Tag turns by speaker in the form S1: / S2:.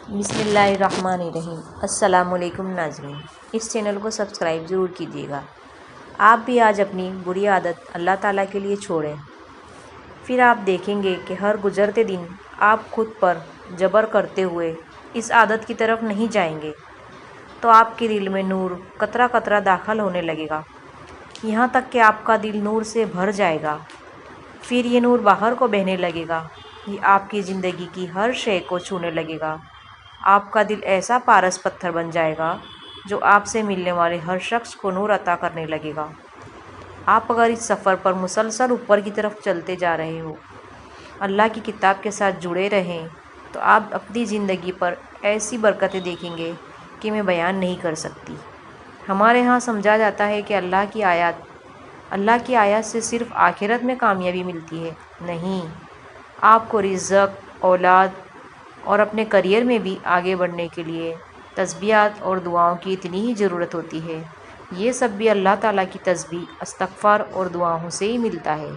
S1: بسم اللہ الرحمن الرحیم۔ السلام علیکم ناظرین، اس چینل کو سبسکرائب ضرور کیجیے گا۔ آپ بھی آج اپنی بری عادت اللہ تعالیٰ کے لیے چھوڑیں، پھر آپ دیکھیں گے کہ ہر گزرتے دن آپ خود پر جبر کرتے ہوئے اس عادت کی طرف نہیں جائیں گے تو آپ کے دل میں نور قطرہ قطرہ داخل ہونے لگے گا، یہاں تک کہ آپ کا دل نور سے بھر جائے گا۔ پھر یہ نور باہر کو بہنے لگے گا، یہ آپ کی زندگی کی ہر شے کو چھونے لگے گا۔ آپ کا دل ایسا پارس پتھر بن جائے گا جو آپ سے ملنے والے ہر شخص کو نور عطا کرنے لگے گا۔ آپ اگر اس سفر پر مسلسل اوپر کی طرف چلتے جا رہے ہو، اللہ کی کتاب کے ساتھ جڑے رہیں، تو آپ اپنی زندگی پر ایسی برکتیں دیکھیں گے کہ میں بیان نہیں کر سکتی۔ ہمارے ہاں سمجھا جاتا ہے کہ اللہ کی آیات سے صرف آخرت میں کامیابی ملتی ہے۔ نہیں، آپ کو رزق، اولاد اور اپنے کریئر میں بھی آگے بڑھنے کے لیے تسبیحات اور دعاؤں کی اتنی ہی ضرورت ہوتی ہے۔ یہ سب بھی اللہ تعالیٰ کی تسبیح، استغفار اور دعاؤں سے ہی ملتا ہے۔